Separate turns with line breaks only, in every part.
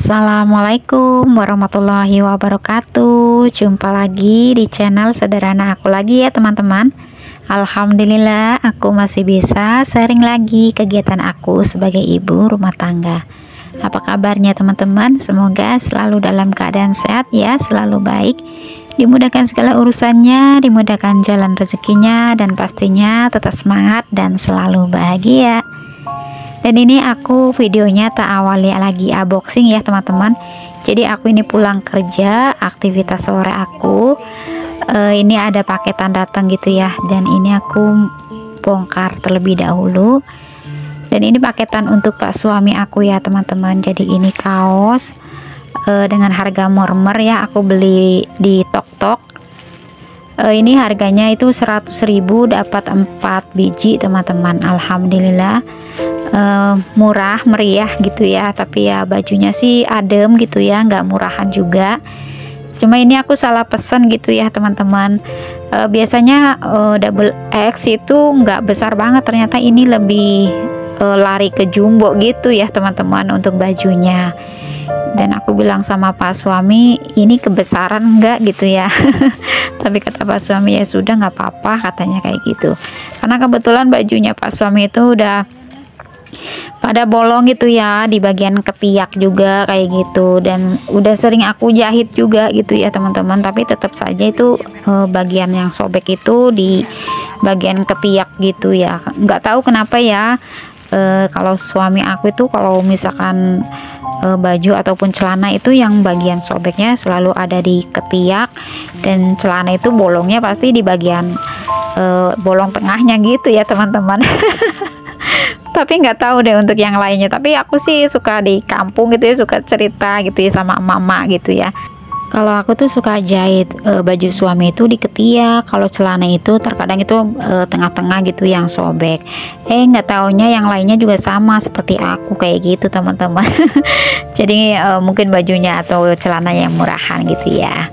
Assalamualaikum warahmatullahi wabarakatuh. Jumpa lagi di channel sederhana aku lagi ya teman-teman. Alhamdulillah aku masih bisa sharing lagi kegiatan aku sebagai ibu rumah tangga. Apa kabarnya teman-teman? Semoga selalu dalam keadaan sehat ya, selalu baik, dimudahkan segala urusannya, dimudahkan jalan rezekinya, dan pastinya tetap semangat dan selalu bahagia. Dan ini aku videonya tak awali lagi unboxing ya teman-teman. Jadi aku ini pulang kerja, aktivitas sore aku, ini ada paketan datang gitu ya, dan ini aku bongkar terlebih dahulu. Dan ini paketan untuk pak suami aku ya teman-teman. Jadi ini kaos dengan harga murmer ya, aku beli di Tok. Ini harganya itu 100.000, dapat 4 biji teman-teman. Alhamdulillah murah meriah gitu ya, tapi ya bajunya sih adem gitu ya, nggak murahan juga. Cuma ini aku salah pesan gitu ya teman-teman. Biasanya double X itu nggak besar banget, ternyata ini lebih lari ke jumbo gitu ya teman-teman untuk bajunya. Dan aku bilang sama pak suami, ini kebesaran enggak gitu ya. Tapi kata pak suami, ya sudah nggak apa-apa katanya kayak gitu, karena kebetulan bajunya pak suami itu udah pada bolong gitu ya, di bagian ketiak juga kayak gitu, dan udah sering aku jahit juga gitu ya teman-teman. Tapi tetap saja itu bagian yang sobek itu di bagian ketiak gitu ya, nggak tahu kenapa ya. Kalau suami aku itu kalau misalkan baju ataupun celana itu yang bagian sobeknya selalu ada di ketiak, dan celana itu bolongnya pasti di bagian bolong tengahnya gitu ya teman-teman. Tapi nggak tahu deh untuk yang lainnya. Tapi aku sih suka di kampung gitu ya, suka cerita gitu ya sama mama gitu ya. Kalau aku tuh suka jahit baju suami itu di ketiak, kalau celana itu terkadang itu tengah-tengah gitu yang sobek. Nggak taunya yang lainnya juga sama seperti aku kayak gitu teman-teman. Jadi mungkin bajunya atau celana yang murahan gitu ya.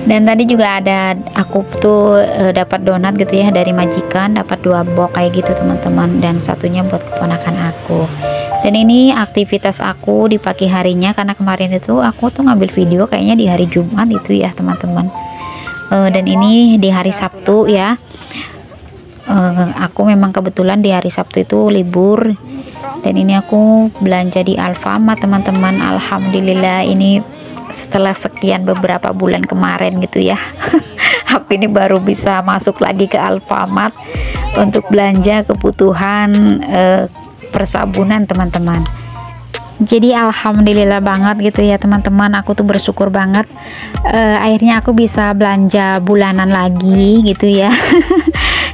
Dan tadi juga ada aku tuh dapat donat gitu ya dari majikan, dapat 2 box kayak gitu teman-teman, dan satunya buat keponakan aku. Dan ini aktivitas aku di pagi harinya, karena kemarin itu aku tuh ngambil video kayaknya di hari Jumat itu ya teman-teman. Dan ini di hari Sabtu ya. Aku memang kebetulan di hari Sabtu itu libur. Dan ini aku belanja di Alfamart teman-teman. Alhamdulillah ini setelah sekian beberapa bulan kemarin gitu ya. Aku ini baru bisa masuk lagi ke Alfamart untuk belanja kebutuhan persabunan teman-teman. Jadi alhamdulillah banget gitu ya teman-teman, aku tuh bersyukur banget akhirnya aku bisa belanja bulanan lagi gitu ya.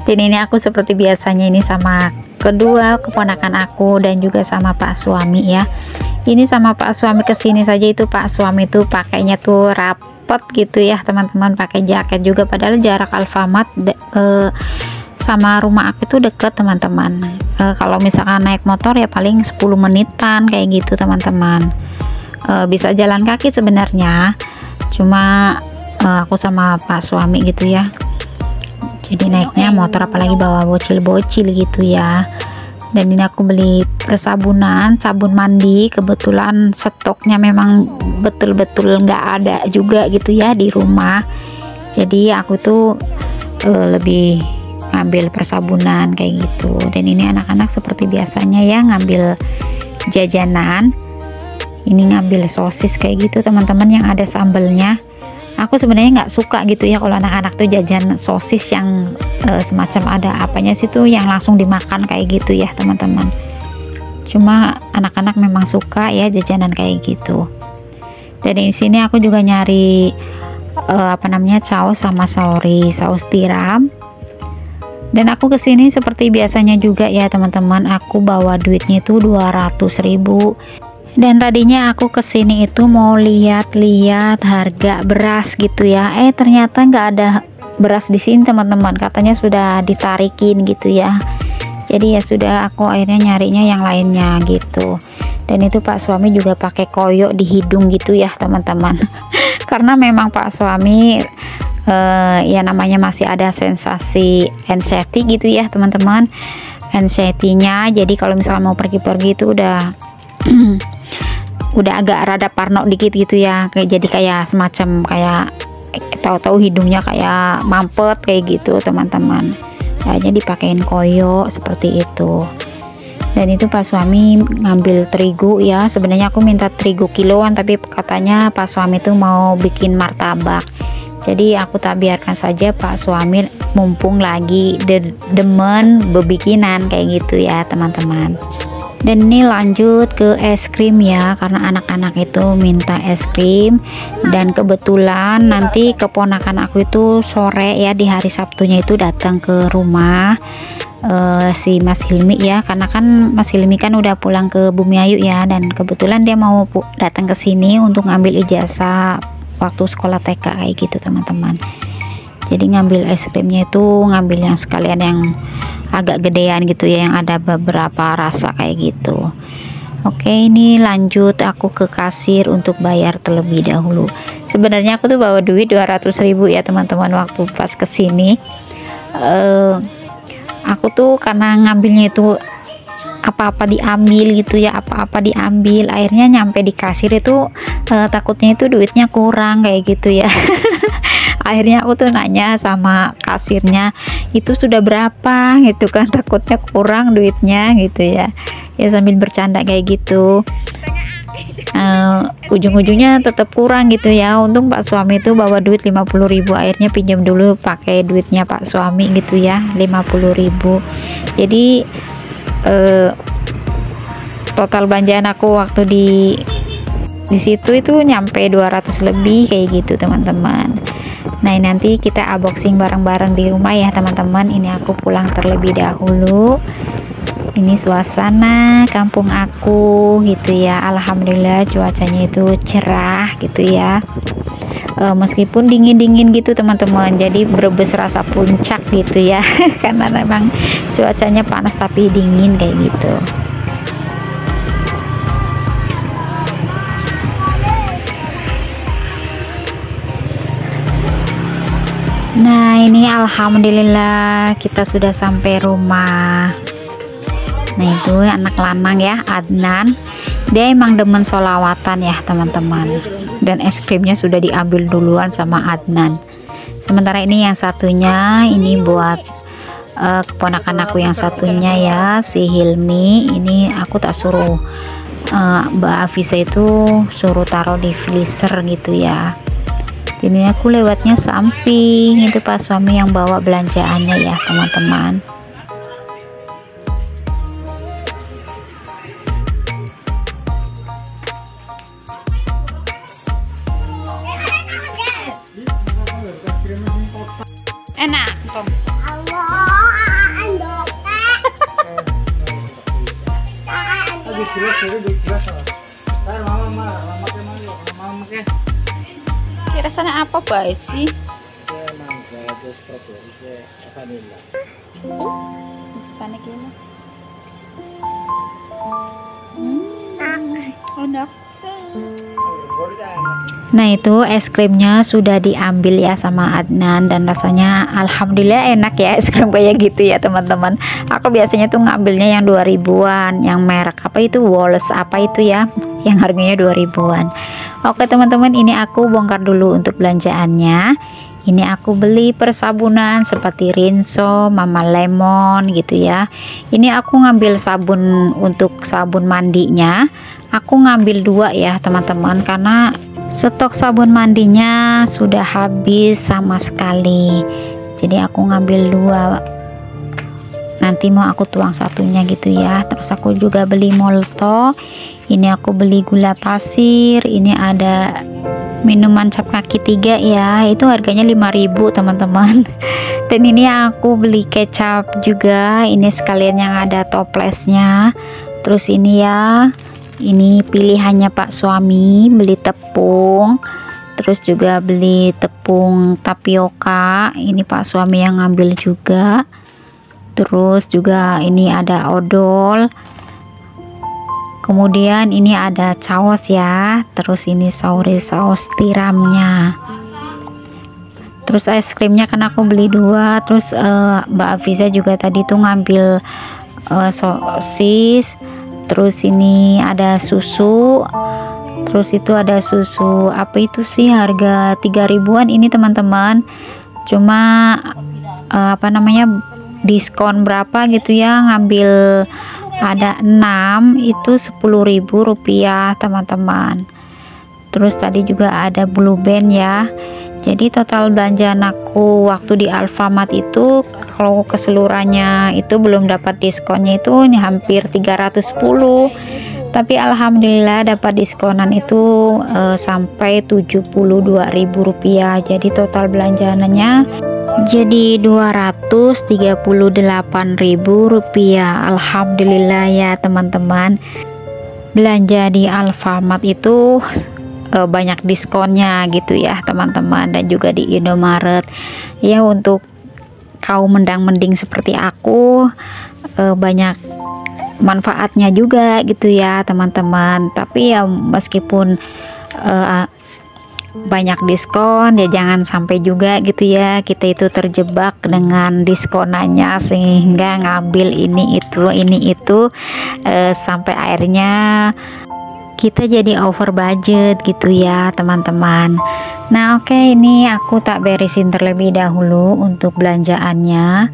Dan ini aku seperti biasanya ini sama kedua keponakan aku dan juga sama pak suami ya. Ini sama pak suami kesini saja itu pak suami tuh pakainya tuh rapet gitu ya teman-teman, pakai jaket juga, padahal jarak Alfamart sama rumah aku itu deket teman-teman. Kalau misalkan naik motor ya paling 10 menitan kayak gitu teman-teman. Bisa jalan kaki sebenarnya, cuma aku sama pak suami gitu ya, jadi naiknya motor, apalagi bawa bocil-bocil gitu ya. Dan ini aku beli persabunan, sabun mandi, kebetulan stoknya memang betul-betul nggak ada juga gitu ya di rumah. Jadi aku tuh lebih ngambil persabunan kayak gitu. Dan ini anak-anak seperti biasanya ya ngambil jajanan. Ini ngambil sosis kayak gitu teman-teman yang ada sambelnya. Aku sebenarnya nggak suka gitu ya kalau anak-anak tuh jajan sosis yang semacam ada apanya sih tuh yang langsung dimakan kayak gitu ya teman-teman. Cuma anak-anak memang suka ya jajanan kayak gitu. Dan di sini aku juga nyari saus sama saus tiram. Dan aku kesini seperti biasanya juga ya teman-teman, aku bawa duitnya itu 200.000. Dan tadinya aku kesini itu mau lihat-lihat harga beras gitu ya. Ternyata nggak ada beras di sini teman-teman, katanya sudah ditarikin gitu ya. Jadi ya sudah, aku akhirnya nyarinya yang lainnya gitu. Dan itu pak suami juga pakai koyo di hidung gitu ya teman-teman. Karena memang pak suami ya namanya masih ada sensasi anxiety gitu ya teman-teman. anxiety-nya. Jadi kalau misalnya mau pergi-pergi itu udah udah agak rada parno dikit gitu ya, jadi kayak semacam kayak tahu-tahu hidungnya kayak mampet kayak gitu teman-teman. Akhirnya dipakein koyo seperti itu. Dan itu Pak suami ngambil terigu ya, sebenarnya aku minta terigu kiloan, tapi katanya Pak suami itu mau bikin martabak. Jadi aku tak biarkan saja Pak suami, mumpung lagi demen bebikinan kayak gitu ya teman-teman. Dan ini lanjut ke es krim ya, karena anak-anak itu minta es krim. Dan kebetulan nanti keponakan aku itu sore ya, di hari Sabtunya itu datang ke rumah si Mas Hilmi ya, karena kan Mas Hilmi kan udah pulang ke Bumiayu ya, dan kebetulan dia mau datang ke sini untuk ngambil ijazah waktu sekolah TK kayak gitu teman-teman. Jadi ngambil es krimnya itu ngambil yang sekalian yang agak gedean gitu ya, yang ada beberapa rasa kayak gitu. Oke, ini lanjut aku ke kasir untuk bayar terlebih dahulu. Sebenarnya aku tuh bawa duit 200.000 ya teman-teman waktu pas kesini. Aku tuh karena ngambilnya itu apa-apa diambil gitu ya, apa-apa diambil, akhirnya nyampe di kasir itu takutnya itu duitnya kurang kayak gitu ya. Akhirnya aku tuh nanya sama kasirnya, itu sudah berapa gitu kan, takutnya kurang duitnya gitu ya, sambil bercanda kayak gitu. Ujung-ujungnya tetap kurang gitu ya. Untung Pak suami itu bawa duit 50.000, akhirnya pinjam dulu pakai duitnya Pak suami gitu ya, 50.000. Jadi total belanjaan aku waktu di situ itu nyampe 200 lebih kayak gitu teman-teman. Nah nanti kita unboxing bareng-bareng di rumah ya teman-teman. Ini aku pulang terlebih dahulu. Ini suasana kampung aku gitu ya. Alhamdulillah cuacanya itu cerah gitu ya, meskipun dingin-dingin gitu teman-teman. Jadi Brebes rasa puncak gitu ya. Karena memang cuacanya panas tapi dingin kayak gitu. Nah ini alhamdulillah kita sudah sampai rumah. Nah itu anak lanang ya, Adnan, dia emang demen sholawatan ya teman-teman. Dan es krimnya sudah diambil duluan sama Adnan. Sementara ini yang satunya ini buat keponakan aku yang satunya ya, si Hilmi. Ini aku tak suruh Mbak Afisa itu suruh taruh di freezer gitu ya. Ini aku lewatnya samping, itu Pak suami yang bawa belanjaannya ya teman-teman. Enak toh. Rasanya apa baik sih? Mangga, strawberry, vanilla. Panik ini. Enak. Nah itu es krimnya sudah diambil ya sama Adnan, dan rasanya alhamdulillah enak ya es krim kayak gitu ya teman-teman. Aku biasanya tuh ngambilnya yang 2000-an, yang merek apa itu, Walls apa itu ya, yang harganya 2000-an. Oke teman-teman, ini aku bongkar dulu untuk belanjaannya. Ini aku beli persabunan seperti Rinso, Mama Lemon gitu ya. Ini aku ngambil sabun untuk sabun mandinya. Aku ngambil 2 ya teman-teman, karena stok sabun mandinya sudah habis sama sekali. Jadi aku ngambil 2. Nanti mau aku tuang satunya gitu ya. Terus aku juga beli molto. Ini aku beli gula pasir. Ini ada minuman cap kaki 3 ya. Itu harganya 5.000 teman-teman. Dan ini aku beli kecap juga. Ini sekalian yang ada toplesnya. Terus ini ya, ini pilihannya Pak suami, beli tepung, terus juga beli tepung tapioka. Ini Pak suami yang ngambil juga. Terus juga ini ada odol. Kemudian ini ada caos ya. Terus ini saus tiramnya. Terus es krimnya kan aku beli 2. Terus Mbak Afisa juga tadi tuh ngambil sosis, terus ini ada susu, terus itu ada susu apa itu sih, harga 3 ribuan ini teman-teman. Cuma apa namanya, diskon berapa gitu ya, ngambil ada 6 itu 10.000 rupiah teman-teman. Terus tadi juga ada Blue Band ya. Jadi total belanjaan aku waktu di Alfamart itu, kalau keseluruhannya itu belum dapat diskonnya itu hampir 310, tapi alhamdulillah dapat diskonan itu sampai 72.000 rupiah. Jadi total belanjaannya jadi 238.000 rupiah. Alhamdulillah ya teman-teman, belanja di Alfamart itu banyak diskonnya gitu ya teman-teman, dan juga di Indomaret ya. Untuk kaum mendang-mending seperti aku banyak manfaatnya juga gitu ya teman-teman. Tapi ya meskipun banyak diskon ya, jangan sampai juga gitu ya kita itu terjebak dengan diskonannya sehingga ngambil ini itu sampai akhirnya kita jadi over budget gitu ya teman-teman. Nah oke, ini aku tak beresin terlebih dahulu untuk belanjaannya.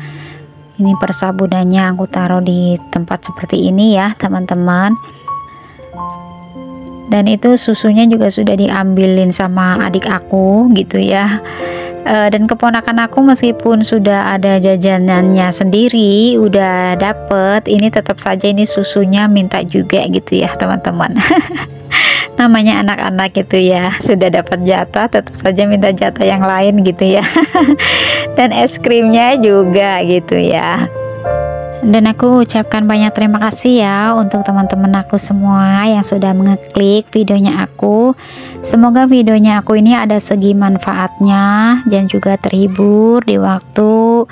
Ini persabunannya aku taruh di tempat seperti ini ya teman-teman. Dan itu susunya juga sudah diambilin sama adik aku gitu ya. Dan keponakan aku meskipun sudah ada jajanannya sendiri, udah dapet, ini tetap saja ini susunya minta juga gitu ya teman-teman. Namanya anak-anak gitu ya, sudah dapat jatah tetap saja minta jatah yang lain gitu ya. Dan es krimnya juga gitu ya. Dan aku ucapkan banyak terima kasih ya untuk teman-teman aku semua yang sudah mengeklik videonya aku. Semoga videonya aku ini ada segi manfaatnya dan juga terhibur di waktu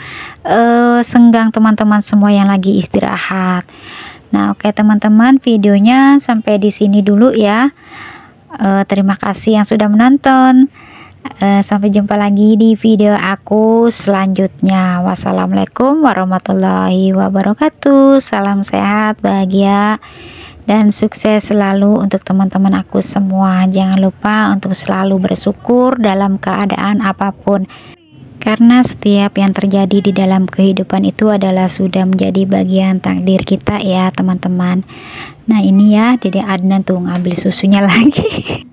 senggang teman-teman semua yang lagi istirahat. Nah oke teman-teman, videonya sampai di sini dulu ya. Terima kasih yang sudah menonton. Sampai jumpa lagi di video aku selanjutnya. Wassalamualaikum warahmatullahi wabarakatuh. Salam sehat, bahagia, dan sukses selalu untuk teman-teman aku semua. Jangan lupa untuk selalu bersyukur dalam keadaan apapun, karena setiap yang terjadi di dalam kehidupan itu adalah sudah menjadi bagian takdir kita ya teman-teman. Nah ini ya Dede Adnan tuh ngambil susunya lagi.